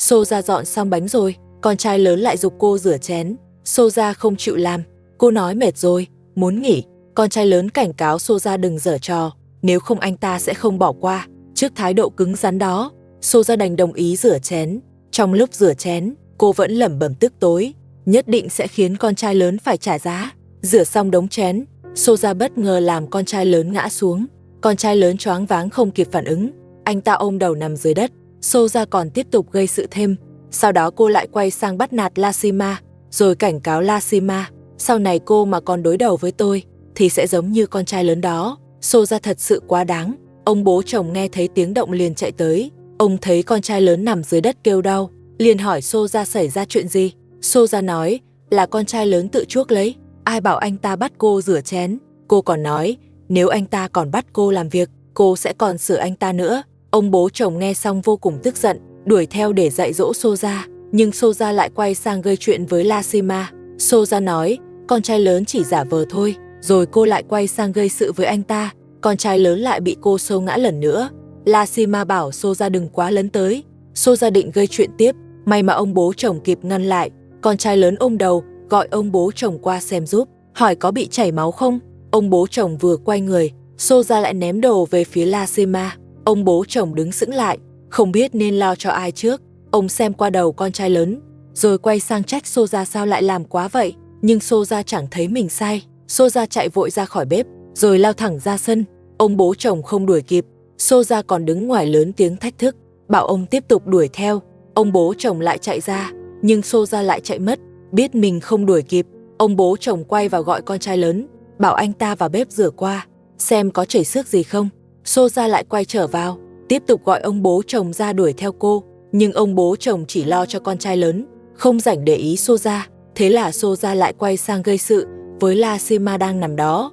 Soja dọn xong bánh rồi, con trai lớn lại giục cô rửa chén. Soja không chịu làm, cô nói mệt rồi, muốn nghỉ. Con trai lớn cảnh cáo Soja đừng giở trò, nếu không anh ta sẽ không bỏ qua. Trước thái độ cứng rắn đó, Soja đành đồng ý rửa chén. Trong lúc rửa chén, cô vẫn lẩm bẩm tức tối, nhất định sẽ khiến con trai lớn phải trả giá. Rửa xong đống chén, Soja bất ngờ làm con trai lớn ngã xuống. Con trai lớn choáng váng không kịp phản ứng, anh ta ôm đầu nằm dưới đất. Soja còn tiếp tục gây sự thêm. Sau đó cô lại quay sang bắt nạt Lashima, rồi cảnh cáo Lashima, sau này cô mà còn đối đầu với tôi thì sẽ giống như con trai lớn đó. Soja thật sự quá đáng. Ông bố chồng nghe thấy tiếng động liền chạy tới. Ông thấy con trai lớn nằm dưới đất kêu đau, liền hỏi Soja xảy ra chuyện gì. Soja nói là con trai lớn tự chuốc lấy, ai bảo anh ta bắt cô rửa chén. Cô còn nói nếu anh ta còn bắt cô làm việc, cô sẽ còn sửa anh ta nữa. Ông bố chồng nghe xong vô cùng tức giận, đuổi theo để dạy dỗ Soja, nhưng Soja lại quay sang gây chuyện với Lashima. Soja nói con trai lớn chỉ giả vờ thôi, rồi cô lại quay sang gây sự với anh ta. Con trai lớn lại bị cô xô ngã lần nữa. Lashima bảo Soja đừng quá lấn tới. Soja định gây chuyện tiếp, may mà ông bố chồng kịp ngăn lại. Con trai lớn ôm đầu, gọi ông bố chồng qua xem giúp, hỏi có bị chảy máu không. Ông bố chồng vừa quay người, Soja lại ném đồ về phía Lashima. Ông bố chồng đứng sững lại, không biết nên lo cho ai trước. Ông xem qua đầu con trai lớn, rồi quay sang trách Soja sao lại làm quá vậy. Nhưng Soja chẳng thấy mình sai. Soja chạy vội ra khỏi bếp, rồi lao thẳng ra sân. Ông bố chồng không đuổi kịp. Soja còn đứng ngoài lớn tiếng thách thức, bảo ông tiếp tục đuổi theo. Ông bố chồng lại chạy ra, nhưng Soja lại chạy mất. Biết mình không đuổi kịp, ông bố chồng quay vào gọi con trai lớn, bảo anh ta vào bếp rửa qua, xem có chảy xước gì không. Soja lại quay trở vào, tiếp tục gọi ông bố chồng ra đuổi theo cô. Nhưng ông bố chồng chỉ lo cho con trai lớn, không rảnh để ý Soja. Thế là Soja lại quay sang gây sự với Lashima đang nằm đó.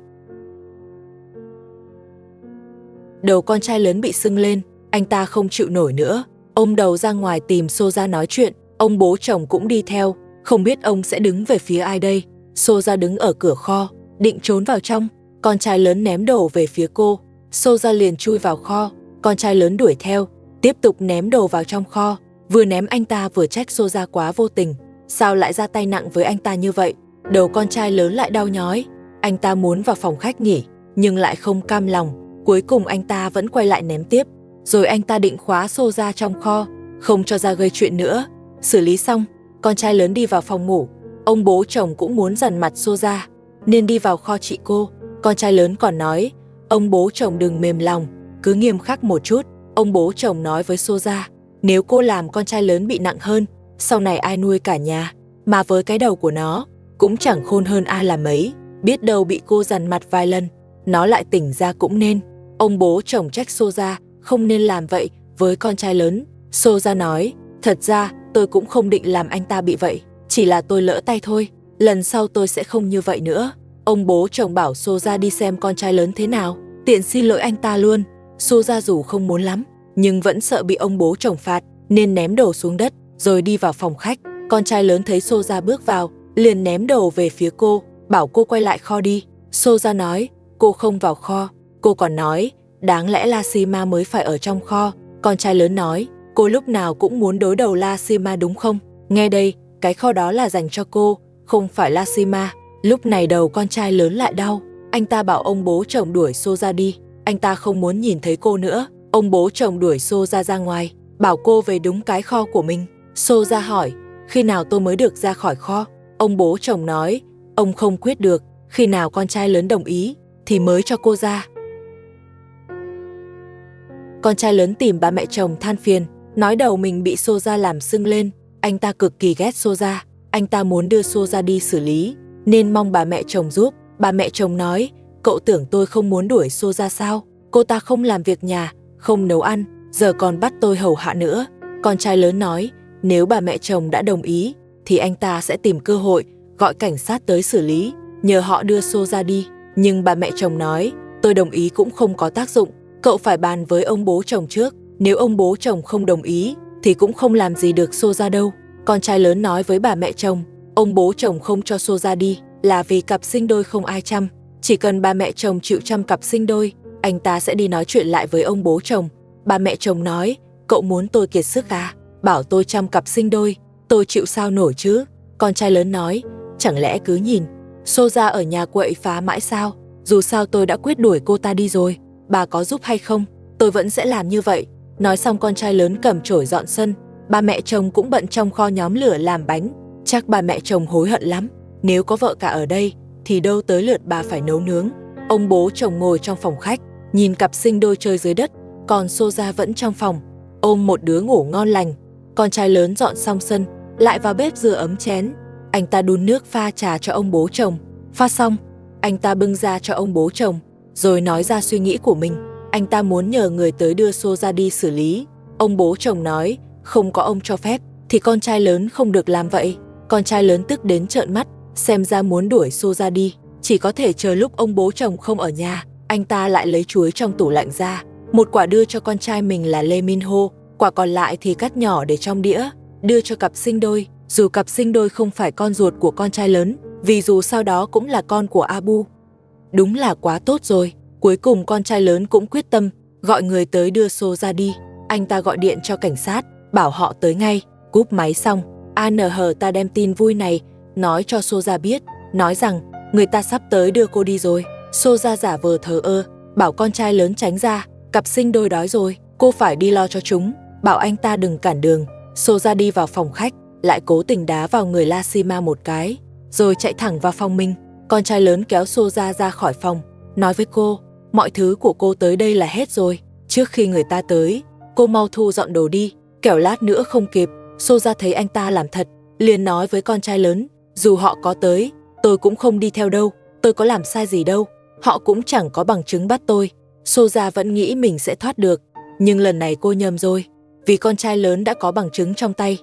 Đầu con trai lớn bị sưng lên, anh ta không chịu nổi nữa, ôm đầu ra ngoài tìm Soja nói chuyện. Ông bố chồng cũng đi theo, không biết ông sẽ đứng về phía ai đây. Soja đứng ở cửa kho, định trốn vào trong. Con trai lớn ném đồ về phía cô, Soja liền chui vào kho. Con trai lớn đuổi theo, tiếp tục ném đồ vào trong kho. Vừa ném anh ta vừa trách Soja quá vô tình, sao lại ra tay nặng với anh ta như vậy. Đầu con trai lớn lại đau nhói, anh ta muốn vào phòng khách nghỉ, nhưng lại không cam lòng. Cuối cùng anh ta vẫn quay lại ném tiếp, rồi anh ta định khóa Soja trong kho, không cho ra gây chuyện nữa. Xử lý xong, con trai lớn đi vào phòng ngủ. Ông bố chồng cũng muốn dằn mặt Soja, nên đi vào kho trị cô. Con trai lớn còn nói, ông bố chồng đừng mềm lòng, cứ nghiêm khắc một chút. Ông bố chồng nói với Soja, nếu cô làm con trai lớn bị nặng hơn, sau này ai nuôi cả nhà, mà với cái đầu của nó, cũng chẳng khôn hơn ai là mấy. Biết đâu bị cô dằn mặt vài lần, nó lại tỉnh ra cũng nên. Ông bố chồng trách Soja không nên làm vậy với con trai lớn. Soja nói, thật ra tôi cũng không định làm anh ta bị vậy, chỉ là tôi lỡ tay thôi, lần sau tôi sẽ không như vậy nữa. Ông bố chồng bảo Soja đi xem con trai lớn thế nào, tiện xin lỗi anh ta luôn. Soja dù không muốn lắm, nhưng vẫn sợ bị ông bố chồng phạt, nên ném đồ xuống đất, rồi đi vào phòng khách. Con trai lớn thấy Soja bước vào, liền ném đồ về phía cô, bảo cô quay lại kho đi. Soja nói, cô không vào kho. Cô còn nói, đáng lẽ Lashima mới phải ở trong kho. Con trai lớn nói, cô lúc nào cũng muốn đối đầu Lashima đúng không? Nghe đây, cái kho đó là dành cho cô, không phải Lashima. Lúc này đầu con trai lớn lại đau, anh ta bảo ông bố chồng đuổi Soja đi, anh ta không muốn nhìn thấy cô nữa. Ông bố chồng đuổi Soja ra ngoài, bảo cô về đúng cái kho của mình. Soja hỏi, khi nào tôi mới được ra khỏi kho? Ông bố chồng nói, ông không quyết được, khi nào con trai lớn đồng ý thì mới cho cô ra. Con trai lớn tìm ba mẹ chồng than phiền, nói đầu mình bị Soja làm sưng lên. Anh ta cực kỳ ghét Soja, anh ta muốn đưa Soja đi xử lý, nên mong bà mẹ chồng giúp. Bà mẹ chồng nói, cậu tưởng tôi không muốn đuổi Soja sao? Cô ta không làm việc nhà, không nấu ăn, giờ còn bắt tôi hầu hạ nữa. Con trai lớn nói, nếu bà mẹ chồng đã đồng ý, thì anh ta sẽ tìm cơ hội, gọi cảnh sát tới xử lý, nhờ họ đưa Soja đi. Nhưng bà mẹ chồng nói, tôi đồng ý cũng không có tác dụng, cậu phải bàn với ông bố chồng trước, nếu ông bố chồng không đồng ý, thì cũng không làm gì được Soja đâu. Con trai lớn nói với bà mẹ chồng, ông bố chồng không cho Soja đi, là vì cặp sinh đôi không ai chăm, chỉ cần bà mẹ chồng chịu chăm cặp sinh đôi, anh ta sẽ đi nói chuyện lại với ông bố chồng. Bà mẹ chồng nói, cậu muốn tôi kiệt sức à? bảo tôi chăm cặp sinh đôi, tôi chịu sao nổi chứ. Con trai lớn nói, chẳng lẽ cứ nhìn Soja ở nhà quậy phá mãi sao? Dù sao tôi đã quyết đuổi cô ta đi rồi, bà có giúp hay không, tôi vẫn sẽ làm như vậy. Nói xong con trai lớn cầm chổi dọn sân, ba mẹ chồng cũng bận trong kho nhóm lửa làm bánh. Chắc ba mẹ chồng hối hận lắm, nếu có vợ cả ở đây thì đâu tới lượt bà phải nấu nướng. Ông bố chồng ngồi trong phòng khách, nhìn cặp sinh đôi chơi dưới đất, còn Soja vẫn trong phòng, ôm một đứa ngủ ngon lành. Con trai lớn dọn xong sân, lại vào bếp rửa ấm chén. Anh ta đun nước pha trà cho ông bố chồng. Pha xong, anh ta bưng ra cho ông bố chồng, rồi nói ra suy nghĩ của mình. Anh ta muốn nhờ người tới đưa Soja đi xử lý. Ông bố chồng nói, không có ông cho phép thì con trai lớn không được làm vậy. Con trai lớn tức đến trợn mắt, xem ra muốn đuổi Soja đi, chỉ có thể chờ lúc ông bố chồng không ở nhà. Anh ta lại lấy chuối trong tủ lạnh ra, một quả đưa cho con trai mình là Lee Min Ho, quả còn lại thì cắt nhỏ để trong đĩa, đưa cho cặp sinh đôi. Dù cặp sinh đôi không phải con ruột của con trai lớn, vì dù sau đó cũng là con của Abu. Đúng là quá tốt rồi. Cuối cùng con trai lớn cũng quyết tâm, gọi người tới đưa Soja đi. Anh ta gọi điện cho cảnh sát, bảo họ tới ngay. Cúp máy xong, ANH ta đem tin vui này nói cho Soja biết, nói rằng người ta sắp tới đưa cô đi rồi. Soja giả vờ thờ ơ, bảo con trai lớn tránh ra, cặp sinh đôi đói rồi, cô phải đi lo cho chúng, bảo anh ta đừng cản đường. Soja đi vào phòng khách, lại cố tình đá vào người Lasima một cái, rồi chạy thẳng vào phòng mình. Con trai lớn kéo Soja ra khỏi phòng, nói với cô, mọi thứ của cô tới đây là hết rồi, trước khi người ta tới, cô mau thu dọn đồ đi, kẻo lát nữa không kịp. Soja thấy anh ta làm thật, liền nói với con trai lớn, dù họ có tới, tôi cũng không đi theo đâu, tôi có làm sai gì đâu, họ cũng chẳng có bằng chứng bắt tôi. Soja vẫn nghĩ mình sẽ thoát được, nhưng lần này cô nhầm rồi, vì con trai lớn đã có bằng chứng trong tay.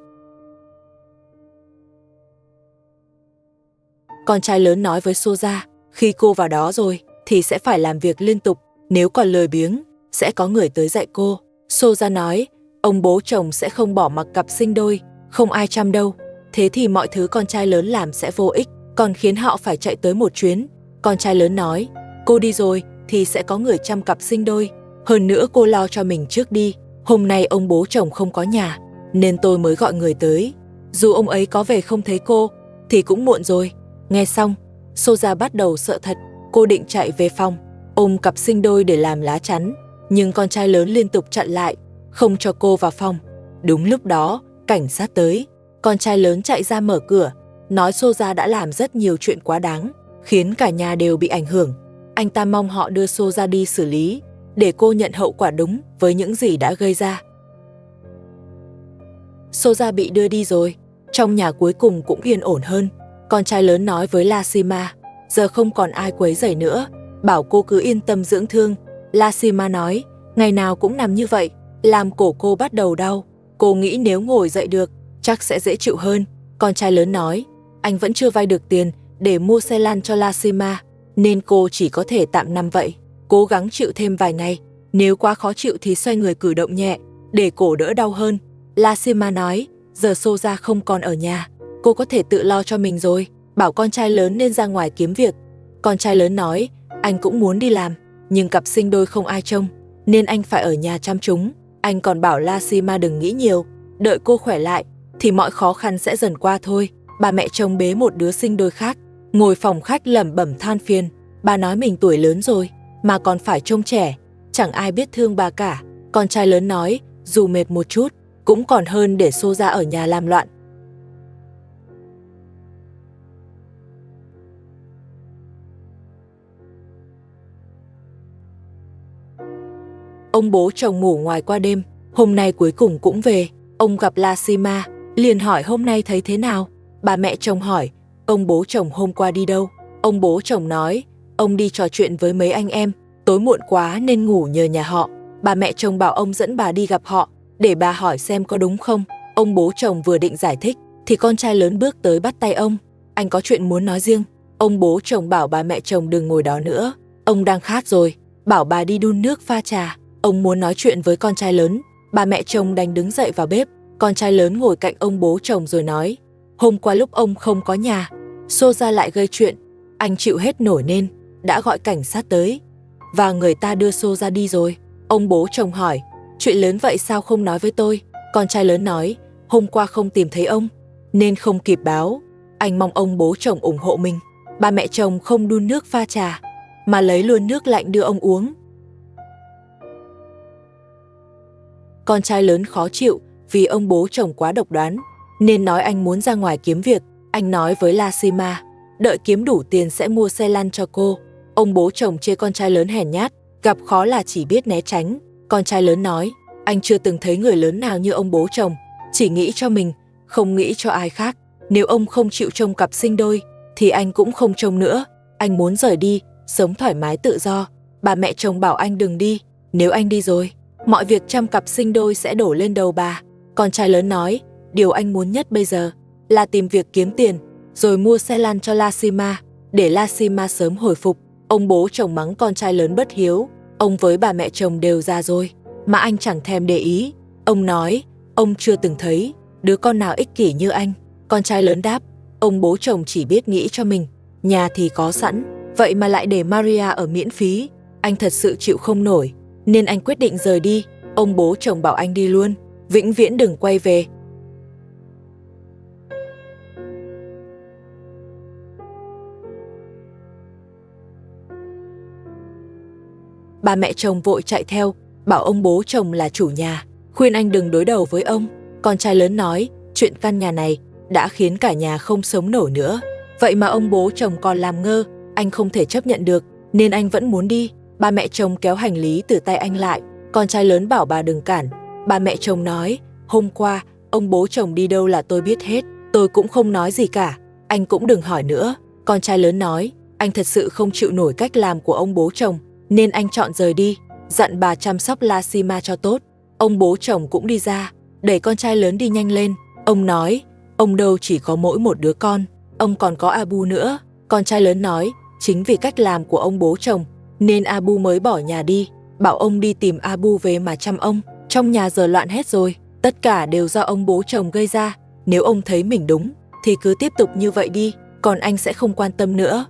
Con trai lớn nói với Soja, khi cô vào đó rồi thì sẽ phải làm việc liên tục, nếu còn lười biếng, sẽ có người tới dạy cô. Soja nói, ông bố chồng sẽ không bỏ mặc cặp sinh đôi, không ai chăm đâu. Thế thì mọi thứ con trai lớn làm sẽ vô ích, còn khiến họ phải chạy tới một chuyến. Con trai lớn nói, cô đi rồi thì sẽ có người chăm cặp sinh đôi. Hơn nữa cô lo cho mình trước đi, hôm nay ông bố chồng không có nhà, nên tôi mới gọi người tới. Dù ông ấy có về không thấy cô, thì cũng muộn rồi. Nghe xong, Soja bắt đầu sợ thật, cô định chạy về phòng, ôm cặp sinh đôi để làm lá chắn, nhưng con trai lớn liên tục chặn lại, không cho cô vào phòng. Đúng lúc đó, cảnh sát tới, con trai lớn chạy ra mở cửa, nói Soja đã làm rất nhiều chuyện quá đáng, khiến cả nhà đều bị ảnh hưởng. Anh ta mong họ đưa Soja đi xử lý, để cô nhận hậu quả đúng với những gì đã gây ra. Soja bị đưa đi rồi, trong nhà cuối cùng cũng yên ổn hơn. Con trai lớn nói với Lasima, giờ không còn ai quấy rầy nữa, bảo cô cứ yên tâm dưỡng thương. Lasima nói, ngày nào cũng nằm như vậy, làm cổ cô bắt đầu đau. Cô nghĩ nếu ngồi dậy được, chắc sẽ dễ chịu hơn. Con trai lớn nói, anh vẫn chưa vay được tiền để mua xe lăn cho Lasima, nên cô chỉ có thể tạm nằm vậy. Cố gắng chịu thêm vài ngày, nếu quá khó chịu thì xoay người cử động nhẹ, để cổ đỡ đau hơn. Lasima nói, giờ Soja không còn ở nhà, cô có thể tự lo cho mình rồi, bảo con trai lớn nên ra ngoài kiếm việc. Con trai lớn nói, anh cũng muốn đi làm, nhưng cặp sinh đôi không ai trông, nên anh phải ở nhà chăm chúng. Anh còn bảo Lasima đừng nghĩ nhiều, đợi cô khỏe lại, thì mọi khó khăn sẽ dần qua thôi. Bà mẹ chồng bế một đứa sinh đôi khác, ngồi phòng khách lẩm bẩm than phiền. Bà nói mình tuổi lớn rồi, mà còn phải trông trẻ, chẳng ai biết thương bà cả. Con trai lớn nói, dù mệt một chút, cũng còn hơn để Soja ở nhà làm loạn. Ông bố chồng ngủ ngoài qua đêm, hôm nay cuối cùng cũng về. Ông gặp Lasima, liền hỏi hôm nay thấy thế nào. Bà mẹ chồng hỏi, ông bố chồng hôm qua đi đâu? Ông bố chồng nói, ông đi trò chuyện với mấy anh em, tối muộn quá nên ngủ nhờ nhà họ. Bà mẹ chồng bảo ông dẫn bà đi gặp họ, để bà hỏi xem có đúng không. Ông bố chồng vừa định giải thích, thì con trai lớn bước tới bắt tay ông. Anh có chuyện muốn nói riêng. Ông bố chồng bảo bà mẹ chồng đừng ngồi đó nữa, ông đang khát rồi, bảo bà đi đun nước pha trà. Ông muốn nói chuyện với con trai lớn. Bà mẹ chồng đành đứng dậy vào bếp. Con trai lớn ngồi cạnh ông bố chồng rồi nói, hôm qua lúc ông không có nhà, Soja lại gây chuyện, anh chịu hết nổi nên đã gọi cảnh sát tới, và người ta đưa Soja đi rồi. Ông bố chồng hỏi, chuyện lớn vậy sao không nói với tôi? Con trai lớn nói, hôm qua không tìm thấy ông, nên không kịp báo. Anh mong ông bố chồng ủng hộ mình. Ba mẹ chồng không đun nước pha trà, mà lấy luôn nước lạnh đưa ông uống. Con trai lớn khó chịu vì ông bố chồng quá độc đoán, nên nói anh muốn ra ngoài kiếm việc. Anh nói với La Sima, đợi kiếm đủ tiền sẽ mua xe lăn cho cô. Ông bố chồng chê con trai lớn hèn nhát, gặp khó là chỉ biết né tránh. Con trai lớn nói, anh chưa từng thấy người lớn nào như ông bố chồng, chỉ nghĩ cho mình, không nghĩ cho ai khác. Nếu ông không chịu trông cặp sinh đôi, thì anh cũng không trông nữa. Anh muốn rời đi, sống thoải mái tự do. Bà mẹ chồng bảo anh đừng đi, nếu anh đi rồi, mọi việc chăm cặp sinh đôi sẽ đổ lên đầu bà. Con trai lớn nói, điều anh muốn nhất bây giờ là tìm việc kiếm tiền, rồi mua xe lăn cho La Sima, để La Sima sớm hồi phục. Ông bố chồng mắng con trai lớn bất hiếu. Ông với bà mẹ chồng đều già rồi, mà anh chẳng thèm để ý. Ông nói, ông chưa từng thấy đứa con nào ích kỷ như anh. Con trai lớn đáp, ông bố chồng chỉ biết nghĩ cho mình, nhà thì có sẵn, vậy mà lại để Maria ở miễn phí. Anh thật sự chịu không nổi, nên anh quyết định rời đi. Ông bố chồng bảo anh đi luôn, vĩnh viễn đừng quay về. Bà mẹ chồng vội chạy theo, bảo ông bố chồng là chủ nhà, khuyên anh đừng đối đầu với ông. Con trai lớn nói, chuyện căn nhà này đã khiến cả nhà không sống nổi nữa. Vậy mà ông bố chồng còn làm ngơ, anh không thể chấp nhận được, nên anh vẫn muốn đi. Bà mẹ chồng kéo hành lý từ tay anh lại. Con trai lớn bảo bà đừng cản. Bà mẹ chồng nói, hôm qua ông bố chồng đi đâu là tôi biết hết, tôi cũng không nói gì cả, anh cũng đừng hỏi nữa. Con trai lớn nói, anh thật sự không chịu nổi cách làm của ông bố chồng, nên anh chọn rời đi, dặn bà chăm sóc La Sima cho tốt. Ông bố chồng cũng đi ra, đẩy con trai lớn đi nhanh lên. Ông nói, ông đâu chỉ có mỗi một đứa con, ông còn có Abu nữa. Con trai lớn nói, chính vì cách làm của ông bố chồng, nên Abu mới bỏ nhà đi, bảo ông đi tìm Abu về mà chăm ông. Trong nhà giờ loạn hết rồi, tất cả đều do ông bố chồng gây ra. Nếu ông thấy mình đúng, thì cứ tiếp tục như vậy đi, còn anh sẽ không quan tâm nữa.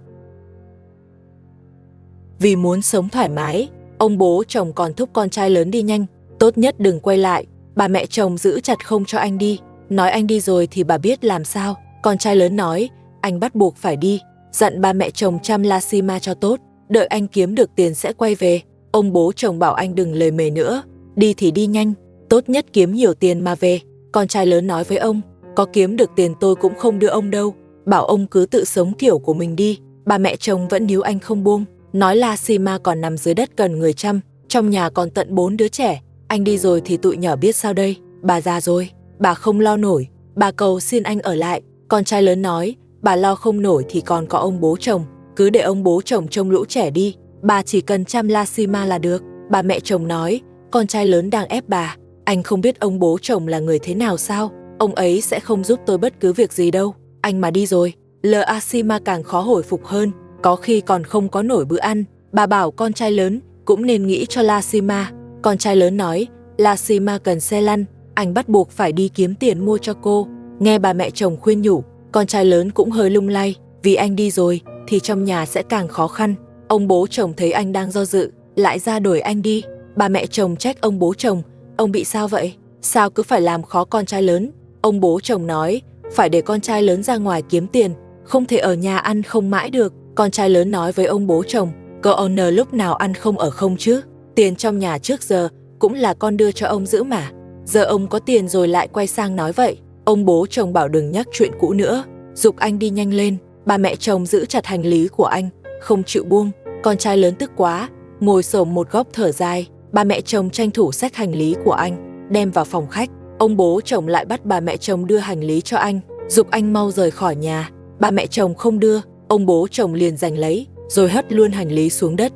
Vì muốn sống thoải mái, ông bố chồng còn thúc con trai lớn đi nhanh, tốt nhất đừng quay lại. Bà mẹ chồng giữ chặt không cho anh đi, nói anh đi rồi thì bà biết làm sao. Con trai lớn nói, anh bắt buộc phải đi, dặn ba mẹ chồng chăm La Sima cho tốt, đợi anh kiếm được tiền sẽ quay về. Ông bố chồng bảo anh đừng lề mề nữa, đi thì đi nhanh, tốt nhất kiếm nhiều tiền mà về. Con trai lớn nói với ông, có kiếm được tiền tôi cũng không đưa ông đâu, bảo ông cứ tự sống kiểu của mình đi. Bà mẹ chồng vẫn níu anh không buông, nói La Sima còn nằm dưới đất cần người chăm, trong nhà còn tận 4 đứa trẻ. Anh đi rồi thì tụi nhỏ biết sao đây, bà già rồi, bà không lo nổi, bà cầu xin anh ở lại. Con trai lớn nói, bà lo không nổi thì còn có ông bố chồng, cứ để ông bố chồng trông lũ trẻ đi, bà chỉ cần chăm La Sima là được. Bà mẹ chồng nói, con trai lớn đang ép bà, anh không biết ông bố chồng là người thế nào sao, ông ấy sẽ không giúp tôi bất cứ việc gì đâu, anh mà đi rồi, La Sima càng khó hồi phục hơn, có khi còn không có nổi bữa ăn. Bà bảo con trai lớn cũng nên nghĩ cho La Sima. Con trai lớn nói, La Sima cần xe lăn, anh bắt buộc phải đi kiếm tiền mua cho cô. Nghe bà mẹ chồng khuyên nhủ, con trai lớn cũng hơi lung lay, vì anh đi rồi thì trong nhà sẽ càng khó khăn. Ông bố chồng thấy anh đang do dự, lại ra đuổi anh đi. Bà mẹ chồng trách ông bố chồng, ông bị sao vậy? Sao cứ phải làm khó con trai lớn? Ông bố chồng nói, phải để con trai lớn ra ngoài kiếm tiền, không thể ở nhà ăn không mãi được. Con trai lớn nói với ông bố chồng, cậu owner lúc nào ăn không ở không chứ? Tiền trong nhà trước giờ cũng là con đưa cho ông giữ mà. Giờ ông có tiền rồi lại quay sang nói vậy. Ông bố chồng bảo đừng nhắc chuyện cũ nữa, giục anh đi nhanh lên. Bà mẹ chồng giữ chặt hành lý của anh, không chịu buông. Con trai lớn tức quá, ngồi xổm một góc thở dài. Bà mẹ chồng tranh thủ xách hành lý của anh, đem vào phòng khách. Ông bố chồng lại bắt bà mẹ chồng đưa hành lý cho anh, giục anh mau rời khỏi nhà. Bà mẹ chồng không đưa, ông bố chồng liền giành lấy, rồi hất luôn hành lý xuống đất.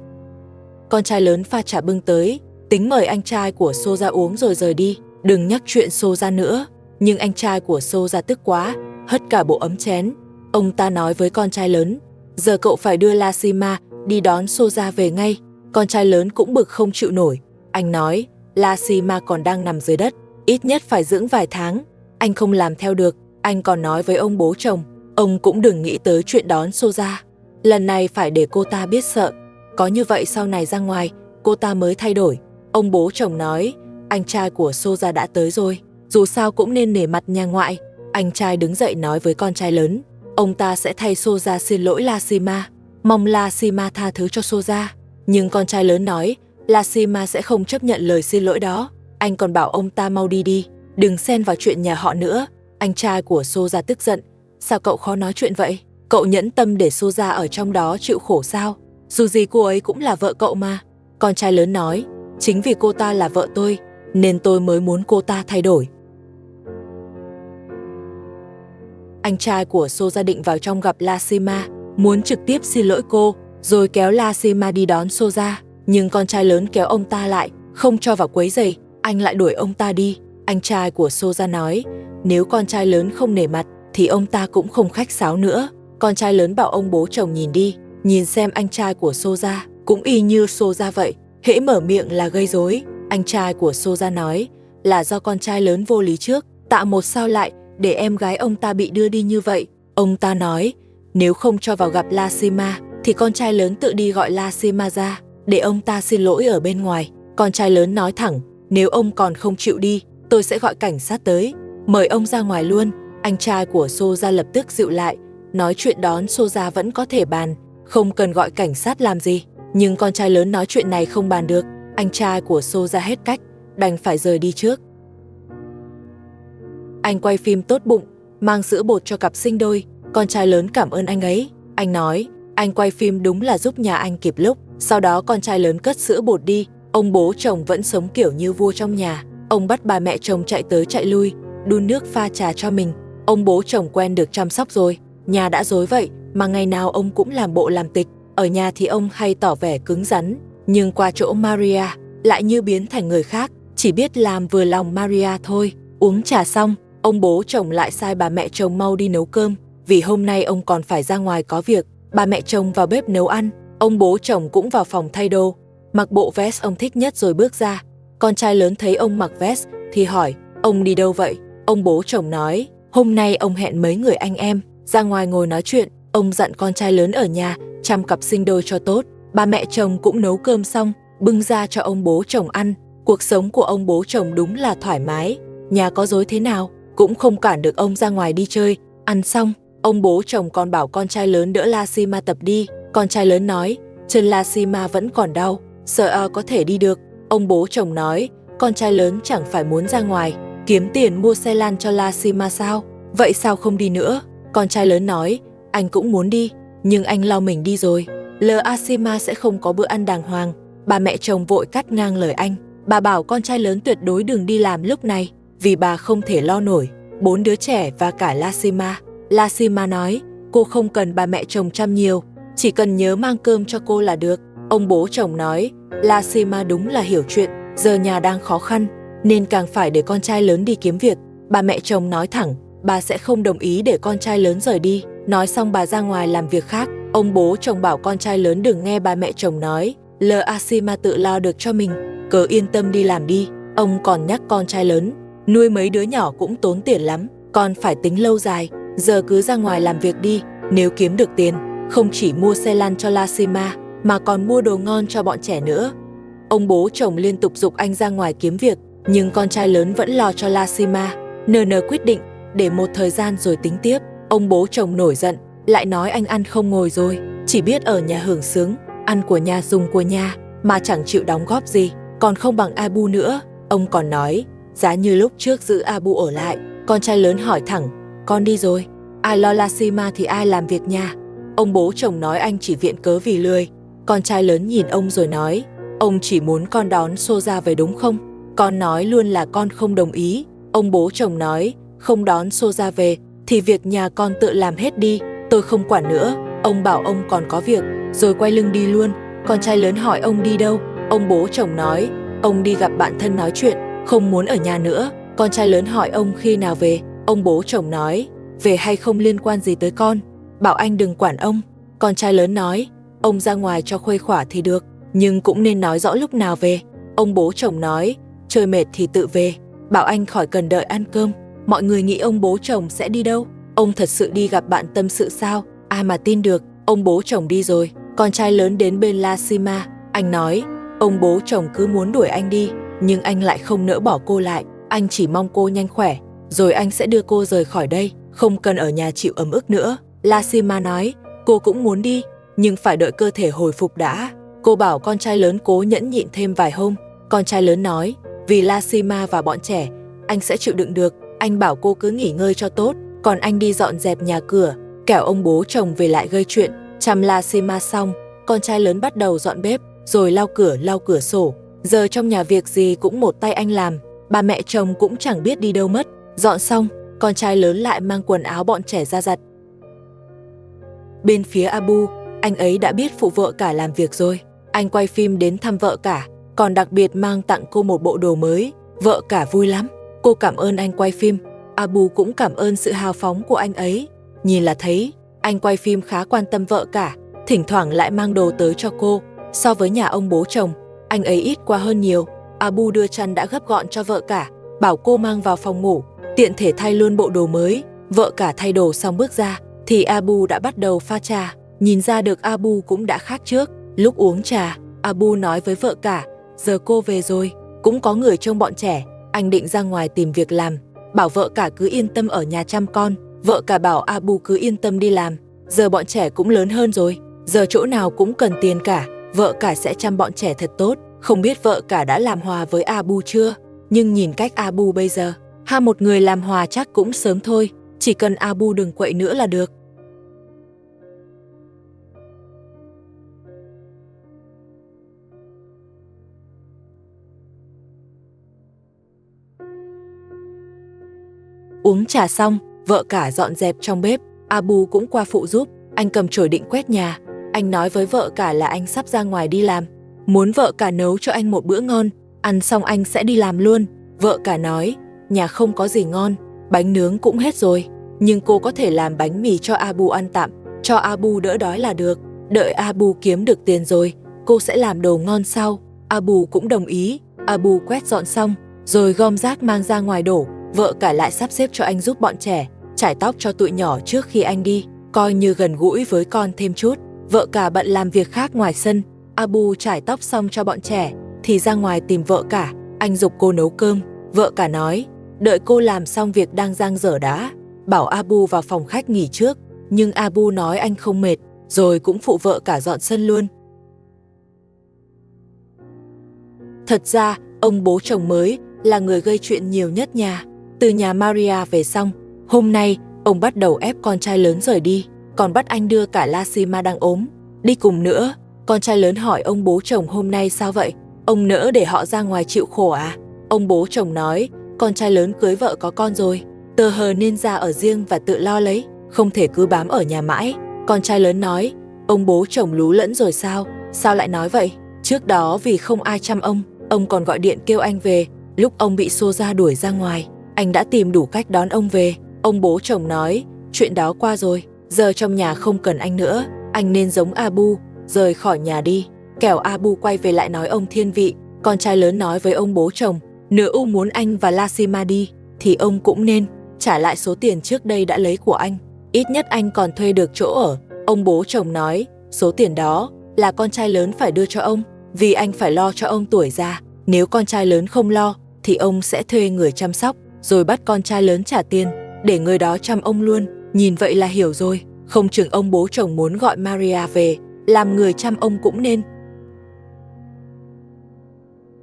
Con trai lớn pha trà bưng tới, tính mời anh trai của Xô ra uống rồi rời đi, đừng nhắc chuyện Xô ra nữa. Nhưng anh trai của Xô ra tức quá, hất cả bộ ấm chén. Ông ta nói với con trai lớn, giờ cậu phải đưa La Sima đi đón Xô ra về ngay. Con trai lớn cũng bực không chịu nổi. Anh nói, La Sima còn đang nằm dưới đất, ít nhất phải dưỡng vài tháng. Anh không làm theo được. Anh còn nói với ông bố chồng, ông cũng đừng nghĩ tới chuyện đón Xô ra. Lần này phải để cô ta biết sợ, có như vậy sau này ra ngoài, cô ta mới thay đổi. Ông bố chồng nói, anh trai của Xô ra đã tới rồi, dù sao cũng nên nể mặt nhà ngoại. Anh trai đứng dậy nói với con trai lớn, ông ta sẽ thay Soja xin lỗi Lashima, mong Lashima tha thứ cho Soja. Nhưng con trai lớn nói, Lashima sẽ không chấp nhận lời xin lỗi đó. Anh còn bảo ông ta mau đi đi, đừng xen vào chuyện nhà họ nữa. Anh trai của Soja tức giận, sao cậu khó nói chuyện vậy? Cậu nhẫn tâm để Soja ở trong đó chịu khổ sao? Dù gì cô ấy cũng là vợ cậu mà. Con trai lớn nói, chính vì cô ta là vợ tôi, nên tôi mới muốn cô ta thay đổi. Anh trai của Soja định vào trong gặp Lashima, muốn trực tiếp xin lỗi cô, rồi kéo Lashima đi đón Soja. Nhưng con trai lớn kéo ông ta lại, không cho vào quấy rầy. Anh lại đuổi ông ta đi. Anh trai của Soja nói, nếu con trai lớn không nể mặt, thì ông ta cũng không khách sáo nữa. Con trai lớn bảo ông bố chồng nhìn đi, nhìn xem anh trai của Soja, cũng y như Soja vậy, hễ mở miệng là gây rối. Anh trai của Soja nói, là do con trai lớn vô lý trước, tạo một sao lại, để em gái ông ta bị đưa đi như vậy. Ông ta nói, nếu không cho vào gặp Lashima, thì con trai lớn tự đi gọi Lashima ra, để ông ta xin lỗi ở bên ngoài. Con trai lớn nói thẳng, nếu ông còn không chịu đi, tôi sẽ gọi cảnh sát tới, mời ông ra ngoài luôn. Anh trai của Soja lập tức dịu lại, nói chuyện đón Soja vẫn có thể bàn, không cần gọi cảnh sát làm gì. Nhưng con trai lớn nói chuyện này không bàn được. Anh trai của Soja hết cách, đành phải rời đi trước. Anh quay phim tốt bụng, mang sữa bột cho cặp sinh đôi. Con trai lớn cảm ơn anh ấy. Anh nói, anh quay phim đúng là giúp nhà anh kịp lúc. Sau đó con trai lớn cất sữa bột đi. Ông bố chồng vẫn sống kiểu như vua trong nhà. Ông bắt bà mẹ chồng chạy tới chạy lui, đun nước pha trà cho mình. Ông bố chồng quen được chăm sóc rồi. Nhà đã rối vậy, mà ngày nào ông cũng làm bộ làm tịch. Ở nhà thì ông hay tỏ vẻ cứng rắn, nhưng qua chỗ Maria lại như biến thành người khác, chỉ biết làm vừa lòng Maria thôi. Uống trà xong, ông bố chồng lại sai bà mẹ chồng mau đi nấu cơm, vì hôm nay ông còn phải ra ngoài có việc. Bà mẹ chồng vào bếp nấu ăn, ông bố chồng cũng vào phòng thay đồ, mặc bộ vest ông thích nhất rồi bước ra. Con trai lớn thấy ông mặc vest thì hỏi, ông đi đâu vậy? Ông bố chồng nói, hôm nay ông hẹn mấy người anh em ra ngoài ngồi nói chuyện. Ông dặn con trai lớn ở nhà chăm cặp sinh đôi cho tốt. Bà mẹ chồng cũng nấu cơm xong, bưng ra cho ông bố chồng ăn. Cuộc sống của ông bố chồng đúng là thoải mái, nhà có rối thế nào cũng không cản được ông ra ngoài đi chơi. Ăn xong, ông bố chồng còn bảo con trai lớn đỡ Lashima tập đi. Con trai lớn nói, chân Lashima vẫn còn đau, sợ có thể đi được. Ông bố chồng nói, con trai lớn chẳng phải muốn ra ngoài kiếm tiền mua xe lan cho Lashima sao? Vậy sao không đi nữa? Con trai lớn nói, anh cũng muốn đi, nhưng anh lo mình đi rồi, Lashima sẽ không có bữa ăn đàng hoàng. Bà mẹ chồng vội cắt ngang lời anh. Bà bảo con trai lớn tuyệt đối đừng đi làm lúc này, vì bà không thể lo nổi 4 đứa trẻ và cả Lashima. Lashima nói, cô không cần bà mẹ chồng chăm nhiều, chỉ cần nhớ mang cơm cho cô là được. Ông bố chồng nói, Lashima đúng là hiểu chuyện, giờ nhà đang khó khăn, nên càng phải để con trai lớn đi kiếm việc. Bà mẹ chồng nói thẳng, bà sẽ không đồng ý để con trai lớn rời đi. Nói xong bà ra ngoài làm việc khác. Ông bố chồng bảo con trai lớn đừng nghe bà mẹ chồng nói, Lashima tự lo được cho mình, cứ yên tâm đi làm đi. Ông còn nhắc con trai lớn, nuôi mấy đứa nhỏ cũng tốn tiền lắm, con phải tính lâu dài, giờ cứ ra ngoài làm việc đi, nếu kiếm được tiền, không chỉ mua xe lăn cho Lashima, mà còn mua đồ ngon cho bọn trẻ nữa. Ông bố chồng liên tục giục anh ra ngoài kiếm việc, nhưng con trai lớn vẫn lo cho Lashima. NN quyết định để một thời gian rồi tính tiếp. Ông bố chồng nổi giận, lại nói anh ăn không ngồi rồi, chỉ biết ở nhà hưởng sướng, ăn của nhà dùng của nhà, mà chẳng chịu đóng góp gì, còn không bằng Abu nữa. Ông còn nói, giá như lúc trước giữ Abu ở lại. Con trai lớn hỏi thẳng, con đi rồi, ai lo Lashima thì ai làm việc nhà? Ông bố chồng nói anh chỉ viện cớ vì lười. Con trai lớn nhìn ông rồi nói, ông chỉ muốn con đón Soja về đúng không? Con nói luôn là con không đồng ý. Ông bố chồng nói, không đón Soja về thì việc nhà con tự làm hết đi, tôi không quản nữa. Ông bảo ông còn có việc, rồi quay lưng đi luôn. Con trai lớn hỏi ông đi đâu? Ông bố chồng nói, ông đi gặp bạn thân nói chuyện, không muốn ở nhà nữa. Con trai lớn hỏi ông khi nào về? Ông bố chồng nói, về hay không liên quan gì tới con, bảo anh đừng quản ông. Con trai lớn nói, ông ra ngoài cho khuây khỏa thì được, nhưng cũng nên nói rõ lúc nào về. Ông bố chồng nói, chơi mệt thì tự về, bảo anh khỏi cần đợi ăn cơm. Mọi người nghĩ ông bố chồng sẽ đi đâu? Ông thật sự đi gặp bạn tâm sự sao? Ai mà tin được. Ông bố chồng đi rồi. Con trai lớn đến bên Lashima. Anh nói, ông bố chồng cứ muốn đuổi anh đi, nhưng anh lại không nỡ bỏ cô lại. Anh chỉ mong cô nhanh khỏe, rồi anh sẽ đưa cô rời khỏi đây, không cần ở nhà chịu ấm ức nữa. Lassima nói, cô cũng muốn đi, nhưng phải đợi cơ thể hồi phục đã. Cô bảo con trai lớn cố nhẫn nhịn thêm vài hôm. Con trai lớn nói, vì Lassima và bọn trẻ, anh sẽ chịu đựng được. Anh bảo cô cứ nghỉ ngơi cho tốt, còn anh đi dọn dẹp nhà cửa, kẻo ông bố chồng về lại gây chuyện. Chăm Lassima xong, con trai lớn bắt đầu dọn bếp, rồi lau cửa sổ. Giờ trong nhà việc gì cũng một tay anh làm, ba mẹ chồng cũng chẳng biết đi đâu mất. Dọn xong, con trai lớn lại mang quần áo bọn trẻ ra giặt. Bên phía Abu, anh ấy đã biết phụ vợ cả làm việc rồi. Anh quay phim đến thăm vợ cả, còn đặc biệt mang tặng cô một bộ đồ mới. Vợ cả vui lắm, cô cảm ơn anh quay phim. Abu cũng cảm ơn sự hào phóng của anh ấy. Nhìn là thấy, anh quay phim khá quan tâm vợ cả, thỉnh thoảng lại mang đồ tới cho cô. So với nhà ông bố chồng, anh ấy ít qua hơn nhiều. Abu đưa chăn đã gấp gọn cho vợ cả, bảo cô mang vào phòng ngủ, tiện thể thay luôn bộ đồ mới. Vợ cả thay đồ xong bước ra, thì Abu đã bắt đầu pha trà. Nhìn ra được Abu cũng đã khác trước. Lúc uống trà, Abu nói với vợ cả, giờ cô về rồi, cũng có người trông bọn trẻ, anh định ra ngoài tìm việc làm. Bảo vợ cả cứ yên tâm ở nhà chăm con. Vợ cả bảo Abu cứ yên tâm đi làm, giờ bọn trẻ cũng lớn hơn rồi, giờ chỗ nào cũng cần tiền cả, vợ cả sẽ chăm bọn trẻ thật tốt. Không biết vợ cả đã làm hòa với Abu chưa, nhưng nhìn cách Abu bây giờ, một người làm hòa chắc cũng sớm thôi, chỉ cần Abu đừng quậy nữa là được. Uống trà xong, vợ cả dọn dẹp trong bếp, Abu cũng qua phụ giúp. Anh cầm chổi định quét nhà. Anh nói với vợ cả là anh sắp ra ngoài đi làm, muốn vợ cả nấu cho anh một bữa ngon, ăn xong anh sẽ đi làm luôn. Vợ cả nói, nhà không có gì ngon, bánh nướng cũng hết rồi, nhưng cô có thể làm bánh mì cho Abu ăn tạm, cho Abu đỡ đói là được. Đợi Abu kiếm được tiền rồi, cô sẽ làm đồ ngon sau. Abu cũng đồng ý. Abu quét dọn xong, rồi gom rác mang ra ngoài đổ. Vợ cả lại sắp xếp cho anh giúp bọn trẻ, chải tóc cho tụi nhỏ trước khi anh đi, coi như gần gũi với con thêm chút. Vợ cả bận làm việc khác ngoài sân. Abu chải tóc xong cho bọn trẻ, thì ra ngoài tìm vợ cả. Anh giục cô nấu cơm. Vợ cả nói, đợi cô làm xong việc đang dang dở đã, bảo Abu vào phòng khách nghỉ trước. Nhưng Abu nói anh không mệt, rồi cũng phụ vợ cả dọn sân luôn. Thật ra, ông bố chồng mới là người gây chuyện nhiều nhất nhà. Từ nhà Maria về xong, hôm nay ông bắt đầu ép con trai lớn rời đi, còn bắt anh đưa cả Lassima đang ốm đi cùng nữa. Con trai lớn hỏi ông bố chồng hôm nay sao vậy? Ông nỡ để họ ra ngoài chịu khổ à? Ông bố chồng nói, con trai lớn cưới vợ có con rồi, tờ hờ nên ra ở riêng và tự lo lấy, không thể cứ bám ở nhà mãi. Con trai lớn nói, ông bố chồng lú lẫn rồi sao? Sao lại nói vậy? Trước đó vì không ai chăm ông còn gọi điện kêu anh về. Lúc ông bị Soja đuổi ra ngoài, anh đã tìm đủ cách đón ông về. Ông bố chồng nói, chuyện đó qua rồi, giờ trong nhà không cần anh nữa, anh nên giống Abu, rời khỏi nhà đi, kẻo Abu quay về lại nói ông thiên vị. Con trai lớn nói với ông bố chồng, nếu U muốn anh và Lassima đi, thì ông cũng nên trả lại số tiền trước đây đã lấy của anh, ít nhất anh còn thuê được chỗ ở. Ông bố chồng nói, số tiền đó là con trai lớn phải đưa cho ông, vì anh phải lo cho ông tuổi già. Nếu con trai lớn không lo, thì ông sẽ thuê người chăm sóc, rồi bắt con trai lớn trả tiền, để người đó chăm ông luôn. Nhìn vậy là hiểu rồi, không chừng ông bố chồng muốn gọi Maria về, làm người chăm ông cũng nên.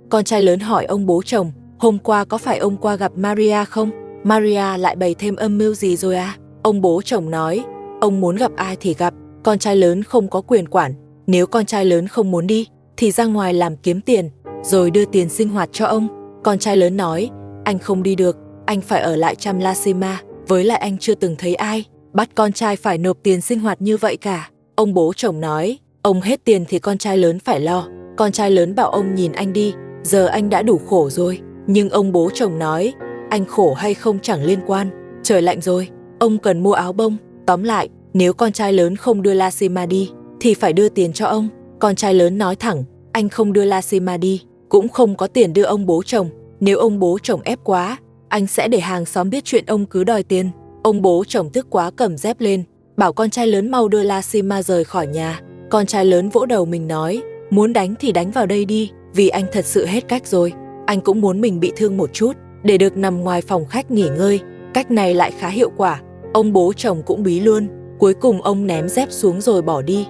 Con trai lớn hỏi ông bố chồng, hôm qua có phải ông qua gặp Maria không? Maria lại bày thêm âm mưu gì rồi à? Ông bố chồng nói, ông muốn gặp ai thì gặp, con trai lớn không có quyền quản. Nếu con trai lớn không muốn đi, thì ra ngoài làm kiếm tiền, rồi đưa tiền sinh hoạt cho ông. Con trai lớn nói, anh không đi được, anh phải ở lại chăm Lassima, với lại anh chưa từng thấy ai bắt con trai phải nộp tiền sinh hoạt như vậy cả. Ông bố chồng nói, ông hết tiền thì con trai lớn phải lo. Con trai lớn bảo ông nhìn anh đi, giờ anh đã đủ khổ rồi. Nhưng ông bố chồng nói, anh khổ hay không chẳng liên quan, trời lạnh rồi, ông cần mua áo bông. Tóm lại, nếu con trai lớn không đưa Lassima đi, thì phải đưa tiền cho ông. Con trai lớn nói thẳng, anh không đưa Lassima đi, cũng không có tiền đưa ông bố chồng. Nếu ông bố chồng ép quá, anh sẽ để hàng xóm biết chuyện ông cứ đòi tiền. Ông bố chồng tức quá cầm dép lên, bảo con trai lớn mau đưa Lassima rời khỏi nhà. Con trai lớn vỗ đầu mình nói, muốn đánh thì đánh vào đây đi, vì anh thật sự hết cách rồi. Anh cũng muốn mình bị thương một chút, để được nằm ngoài phòng khách nghỉ ngơi. Cách này lại khá hiệu quả. Ông bố chồng cũng bí luôn. Cuối cùng ông ném dép xuống rồi bỏ đi.